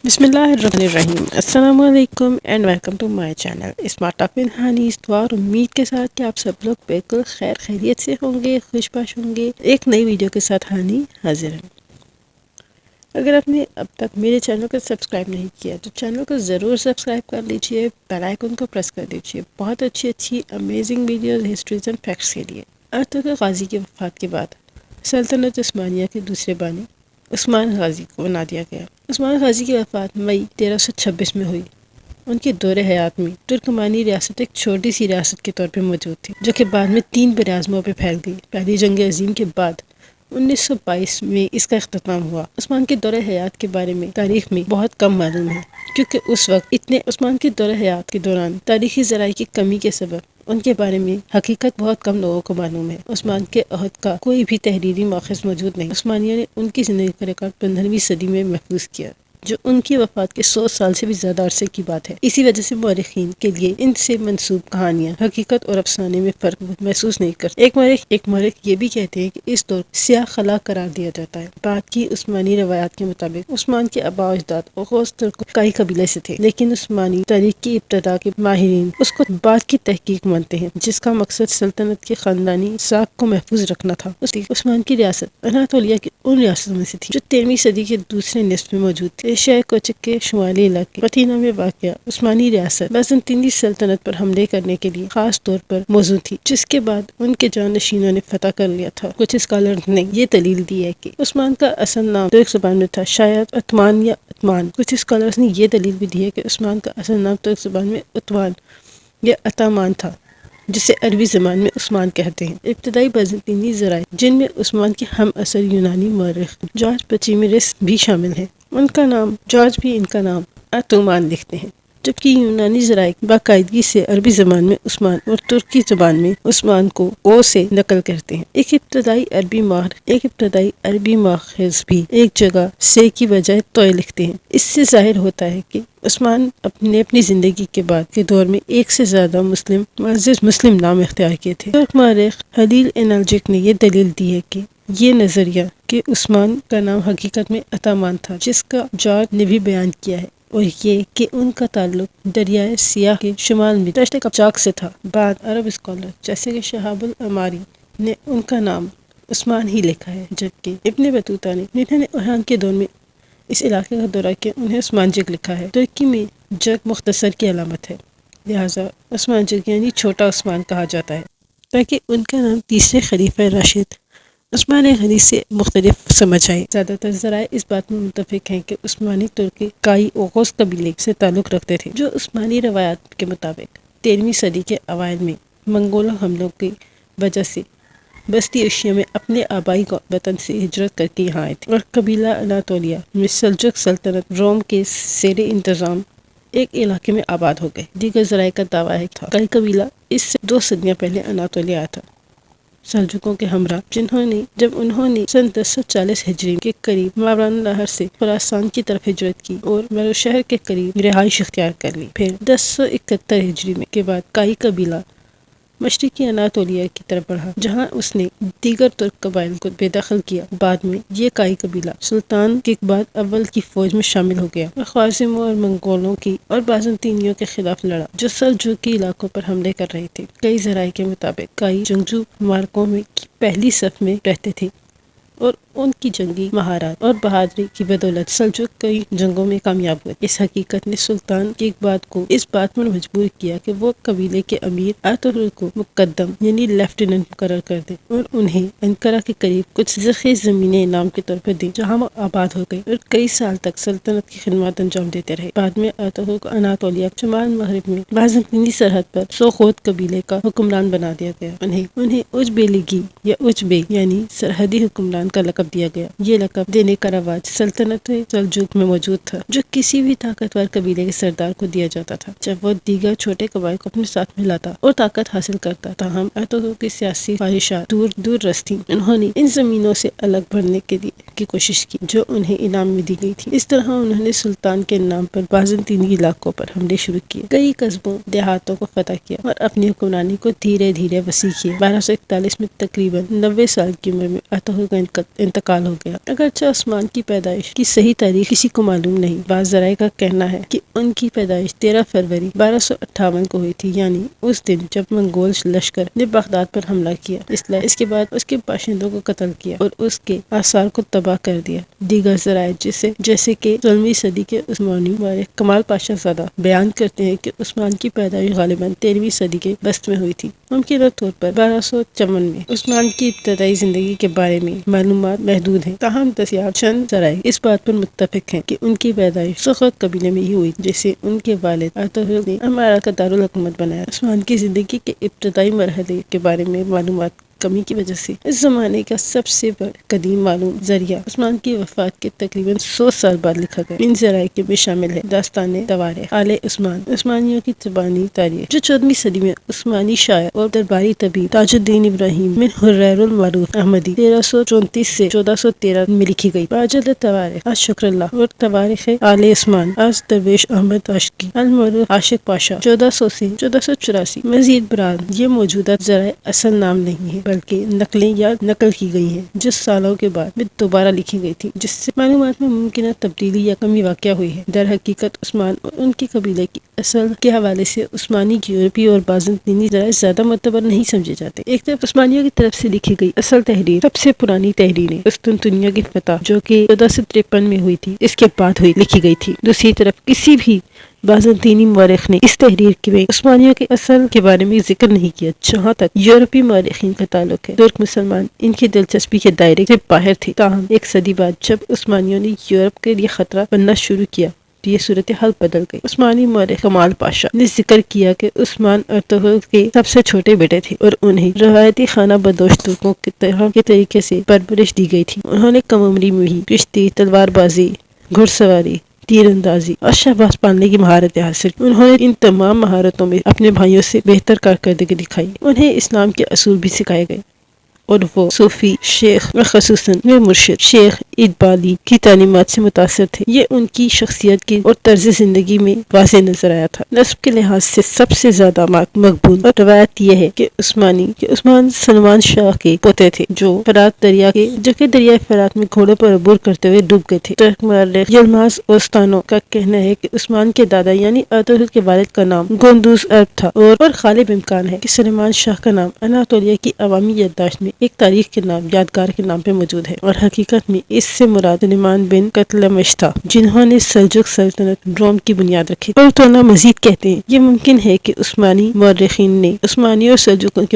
بسم اللہ الرحمن الرحیم، السلام علیکم and welcome to my channel smart talk with Hani. استوار امید کے ساتھ کہ آپ سب لوگ بالکل خیر خیریت سے ہوں گے، خوش باش ہوں گے۔ ایک نئی ویڈیو کے ساتھ ہانی حاضر ہے۔ اگر آپ نے اب تک میرے چینل کو سبسکرائب نہیں کیا تو چینل کو ضرور سبسکرائب کر لیجئے، بیل آئیکن کو پریس کر دیجئے بہت اچھی amazing videos, history's and facts کے لیے۔ ارطغرل غازی کی وفات کے بعد سلطنت عثمانیہ کے دوسرے بانی عثمان غازی کو بنا دیا گیا۔ عثمان غازی کی وفات مئی 1326 میں ہوئی۔ ان کے دور حیات میں ترکمانی ریاست ایک چھوٹی سی ریاست کے طور پہ موجود تھی، جو کہ بعد میں 3 براعظموں پہ پھیل گئی۔ پہلی جنگ عظیم کے بعد 1922 میں اس کا اختتام ہوا۔ عثمان کے دور حیات کے بارے میں تاریخ میں بہت کم معلوم ہے، کیونکہ اس وقت عثمان کے دور حیات کے دوران تاریخی ذرائع کی کمی کے سبب ان کے بارے میں حقیقت بہت کم لوگوں کو معلوم ہے۔ عثمان کے عہد کا کوئی بھی تحریری ماخذ موجود نہیں۔ عثمانیوں نے ان کی زندگی کا ریکارڈ 15ویں صدی میں محفوظ کیا، جو ان کی وفات کے 100 سال سے بھی زیادہ عرصے کی بات ہے۔ اسی وجہ سے مورخین کے لیے ان سے منسوب کہانیاں حقیقت اور افسانے میں فرق محسوس نہیں کرتے۔ ایک مورخ یہ بھی کہتے ہیں کہ اس دور سیاہ خلا قرار دیا جاتا ہے۔ بعد کی عثمانی روایات کے مطابق عثمان کے آباء و اجداد اوغوز ترکائی قبیلے سے تھے، لیکن عثمانی تاریخ کی ابتدا کے ماہرین اس کو بعد کی تحقیق مانتے ہیں، جس کا مقصد سلطنت کے خاندانی ساکھ کو محفوظ رکھنا تھا۔ عثمان کی ریاست اناطولیہ کی ان ریاستوں میں سے تھی جو 13ویں صدی کے دوسرے نصف میں موجود تھی۔ ایشیائے کوچک کے شمالی علاقے قطینہ میں واقع عثمانی ریاست بیزنطینی سلطنت پر حملے کرنے کے لیے خاص طور پر موزوں تھی، جس کے بعد ان کے جانشینوں نے فتح کر لیا تھا۔ کچھ اسکالرز نے یہ دلیل دی ہے کہ عثمان کا اصل نام ترک زبان میں تھا، شاید عثمان یا عثمان۔ کچھ اسکالرز نے یہ دلیل بھی دی ہے کہ عثمان کا اصل نام ترک زبان میں عثمان یا عثمان تھا، جسے عربی زبان میں عثمان کہتے ہیں۔ ابتدائی بیزنطینی ذرائع، جن میں عثمان کے ہم عصر یونانی مورخ جارج پچیمیرس بھی شامل ہیں، ان کا نام عثمان لکھتے ہیں، جبکہ یونانی ذرائع باقاعدگی سے عربی زبان میں عثمان اور ترکی زبان میں عثمان کو او سے نقل کرتے ہیں۔ ایک ابتدائی عربی ماخذ بھی ایک جگہ سے کی بجائے توئے لکھتے ہیں۔ اس سے ظاہر ہوتا ہے کہ عثمان اپنی زندگی کے بعد کے دور میں ایک سے زیادہ معزز مسلم نام اختیار کیے تھے۔ ترک مورخ خلیل انلجک نے یہ دلیل دی ہے کہ یہ نظریہ کہ عثمان کا نام حقیقت میں عثمان تھا، جس کا جارج نے بھی بیان کیا ہے، اور یہ کہ ان کا تعلق دریائے سیاہ کے شمال میں دشت قپچاق سے تھا۔ بعد عرب اسکالر جیسے کہ شہاب العماری نے ان کا نام عثمان ہی لکھا ہے، جبکہ ابن بطوطہ نے جنہوں نے ایران کے دور میں اس علاقے کا دورہ کیا، انہیں عثمان جگ لکھا ہے۔ ترکی میں جگ مختصر کی علامت ہے، لہٰذا عثمان جگ یعنی چھوٹا عثمان کہا جاتا ہے، تاکہ ان کا نام تیسرے خلیفہ راشد عثمان غنی سے مختلف سمجھ آئے۔ زیادہ تر ذرائع اس بات میں متفق ہیں کہ عثمانی ترکی کائی اوغوز قبیلے سے تعلق رکھتے تھے، جو عثمانی روایات کے مطابق 13ویں صدی کے اوائل میں منگولوں حملوں کی وجہ سے بستی ایشیا میں اپنے آبائی وطن سے ہجرت کر کے یہاں آئے تھے، اور قبیلہ اناطولیہ میں سلجوق سلطنت روم کے زیر انتظام ایک علاقے میں آباد ہو گئے۔ دیگر ذرائع کا دعویٰ ہے کہ کائی قبیلہ اس سے 2 صدیاں پہلے اناطولیہ آیا تھا سلجوقوں کے ہمراہ، جب انہوں نے سن 1040 ہجری کے قریب ماوران النہر سے خراسان کی طرف ہجرت کی اور مرو شہر کے قریب رہائش اختیار کر لی۔ پھر 1071 ہجری کے بعد کائی قبیلہ مشرقی اناطولیہ کی طرف بڑھا، جہاں اس نے دیگر ترک قبائل کو بے دخل کیا۔ بعد میں یہ کائی قبیلہ سلطان کیقباد اول کی فوج میں شامل ہو گیا اور خوارزموں اور منگولوں کی اور بازنطینیوں کے خلاف لڑا، جو سلجوقی علاقوں پر حملے کر رہے تھے۔ کئی ذرائع کے مطابق کائی جنگجو معرکوں میں کی پہلی صف میں رہتے تھے، اور ان کی جنگی مہارت اور بہادری کی بدولت سلجوق کئی جنگوں میں کامیاب ہوئے۔ اس حقیقت نے سلطان کیقباد کو اس بات پر مجبور کیا کہ وہ قبیلے کے امیر ارطغرل کو مقدم یعنی لیفٹیننٹ مقرر کر دے اور انہیں انقرہ کے قریب کچھ زرخیز زمینیں انعام کے طور پر دیں، جہاں وہ آباد ہو گئے اور کئی سال تک سلطنت کی خدمات انجام دیتے رہے۔ بعد میں ارطغرل کو اناطولیہ شمال مغرب میں بازنطینی سرحد پر سوخوت قبیلے کا حکمران بنا دیا گیا۔ انہیں اجبیلیگی یا اجبے یعنی سرحدی حکمران کا لقب دیا گیا۔ یہ لقب دینے کا رواج سلطنت سلجوق میں موجود تھا، جو کسی بھی طاقتور قبیلے کے سردار کو دیا جاتا تھا جب وہ دیگر چھوٹے قبائل کو اپنے ساتھ ملاتا اور طاقت حاصل کرتا۔ تاہم ارطغرل کی سیاسی خواہشات دور رس تھیں۔ انہوں نے ان زمینوں سے الگ بڑھنے کی کوشش کی جو انہیں انعام میں دی گئی تھی۔ اس طرح انہوں نے سلطان کے نام پر بازنطینی علاقوں پر حملے شروع کیے، کئی قصبوں دیہاتوں کو فتح کیا اور اپنی حکمرانی کو دھیرے دھیرے وسیع کیا۔ 1241 میں تقریباً 90 سال کی عمر میں ارطغرل کا انتقال ہو گیا۔ اگرچہ عثمان کی پیدائش کی صحیح تاریخ کسی کو معلوم نہیں، بعض ذرائع کا کہنا ہے کہ ان کی پیدائش 13 فروری 1258 کو ہوئی تھی، یعنی اس دن جب منگول لشکر نے بغداد پر حملہ کیا، اس کے بعد اس کے باشندوں کو قتل کیا اور اس کے آثار کو تباہ کر دیا۔ دیگر ذرائع جیسے کہ 16ویں صدی کے عثمانی مورخ کمال پاشا زادہ بیان کرتے ہیں کہ عثمان کی پیدائش غالباً 13ویں صدی کے وسط میں ہوئی تھی۔ ممکنہ طور پر 1254 میں۔ عثمان کی ابتدائی زندگی کے بارے میں معلومات محدود ہیں، تاہم دستیاب چند ذرائع اس بات پر متفق ہیں کہ ان کی پیدائش سغد قبیلے میں ہی ہوئی، جسے ان کے والد ارطغرل نے امارہ کا دارالحکومت بنایا۔ عثمان کی زندگی کے ابتدائی مرحلے کے بارے میں معلومات کمی کی وجہ سے اس زمانے کا سب سے قدیم معلوم ذریعہ عثمان کی وفات کے تقریباً 100 سال بعد لکھا گیا۔ ان ذرائع میں شامل ہے داستان تواریخ آل عثمان، عثمانیوں کی زبانی تاریخ، جو 14ویں صدی میں عثمانی شاعر اور درباری طبیب تاج الدین ابراہیم بن حریر المعروف احمدی 1334 سے 1413 میں لکھی گئی۔ باجل تواریخ از شکر اللہ اور تواریخ آل عثمان از درویش احمد عاشقی المعروف عاشق پاشا 1400 سے 1484۔ مزید برآں یہ موجودہ ذرائع اصل نام نہیں ہے، بلکہ نقلیں یا نقل کی گئی ہیں جو سالوں کے بعد میں دوبارہ لکھی گئی تھی، جس سے معلومات میں ممکنہ تبدیلی یا کمی واقع ہوئی ہے۔ در حقیقت عثمان اور ان کے قبیلے کی اصل کے حوالے سے عثمانی، یورپی اور بازنطینی ذرائع زیادہ معتبر نہیں سمجھے جاتے۔ ایک طرف عثمانیوں کی طرف سے لکھی گئی اصل تحریر سب سے پرانی تحریریں قسطنطنیہ کی فتح جو کہ 1453 میں ہوئی تھی، اس کے بعد لکھی گئی تھی۔ دوسری طرف کسی بھی بازنطینی مورخ نے اس تحریر میں عثمانیوں کے اصل کے بارے میں ذکر نہیں کیا۔ جہاں تک یورپی مورخین کا تعلق ہے، ترک مسلمان ان کی دلچسپی کے دائرے سے باہر تھے، تاہم ایک صدی بعد جب عثمانیوں نے یورپ کے لیے خطرہ بننا شروع کیا، یہ صورتحال بدل گئی۔ عثمانی مورخ کمال پاشا نے ذکر کیا کہ عثمان ارطغرل کے سب سے چھوٹے بیٹے تھے اور انہیں روایتی خانہ بدوش ترکوں کے طریقے سے پرورش دی گئی تھی۔ انہوں نے کم عمری میں ہی کشتی، تلوار بازی، گھڑ سواری، تیر اندازی اور شہباز پالنے کی مہارتیں حاصل کی۔ انہوں نے ان تمام مہارتوں میں اپنے بھائیوں سے بہتر کارکردگی دکھائی۔ انہیں اسلام کے اصول بھی سکھائے گئے اور وہ صوفی شیخ اور خصوصاً مرشد شیخ اقبالی کی تعلیمات سے متاثر تھے۔ یہ ان کی شخصیت کی اور طرز زندگی میں واضح نظر آیا تھا۔ نسب کے لحاظ سے سب سے زیادہ مقبول اور روایت یہ ہے کہ عثمان سلمان شاہ کے پوتے تھے جو کہ دریائے فرات میں گھوڑے پر عبور کرتے ہوئے ڈوب گئے تھے۔ ترک مورخ یلماز اوستانو کا کہنا ہے کہ عثمان کے دادا یعنی ارطغرل کے والد کا نام گوندوز ارب تھا اور غالب امکان ہے کہ سلیمان شاہ کا نام اناطولیہ کی عوامی یادداشت میں ایک تاریخ کے نام یادگار کے نام پہ موجود ہے، اور حقیقت میں اس سے مراد سلیمان بن قتلمش تھا جنہوں نے سلجوق سلطنت روم کی بنیاد رکھی۔ اوستانو مزید کہتے ہیں یہ ممکن ہے کہ عثمانی مورخین نے عثمانی اور سلجوقیوں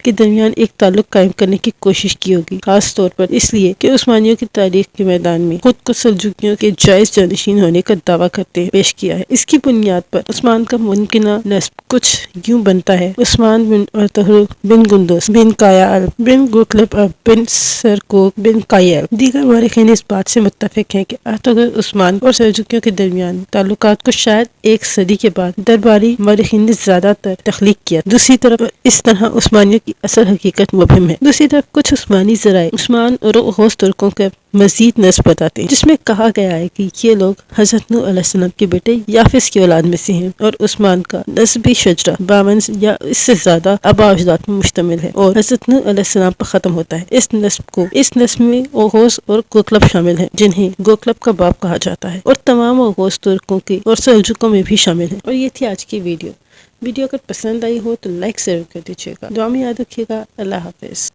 کے درمیان ایک تعلق قائم کرنے کی کوشش کی ہوگی، خاص طور پر اس لیے کہ عثمانیوں کی تاریخ کے میدان میں خود کو سلجوقیوں کے جائز جانشین ہونے کا دعویٰ کرتے پیش کیا ہے۔ اس کی بنیاد پر عثمان کا ممکنہ نسب کچھ یوں بنتا ہے: عثمان بن ارطغرل بن گندوز بن قایال بن گوکلب بن سرکوک بن قایال۔ دیگر مورخین اس بات سے متفق ہیں کہ ارطغرل عثمان اور سلجوقیوں کے درمیان تعلقات کو شاید ایک صدی کے بعد درباری مورخین نے زیادہ تر تخلیق کیا۔ دوسری طرف اس طرح عثمانیوں کی اصل حقیقت مبہم ہے۔ دوسری طرف کچھ عثمانی ذرائع عثمان اور اوغوز ترکوں کا مزید نسب بتاتے ہیں، جس میں کہا گیا ہے کہ یہ لوگ حضرت نوح علیہ السلام کے بیٹے یافس کی اولاد میں سے ہیں، اور عثمان کا نسبی شجرہ 52 یا اس سے زیادہ آباء و اجداد پر مشتمل ہے اور حضرت نوح علیہ السلام پر ختم ہوتا ہے۔ اس نسب میں اوغوز اور گوکلب شامل ہیں، جنہیں گوکلب کا باپ کہا جاتا ہے، اور تمام اوغوز ترکوں کے اور سلجوقوں میں بھی شامل ہیں۔ اور یہ تھی آج کی ویڈیو اگر پسند آئی ہو تو لائک ضرور کر دیجیے گا۔ دعا میں یاد رکھیے گا۔ اللہ حافظ۔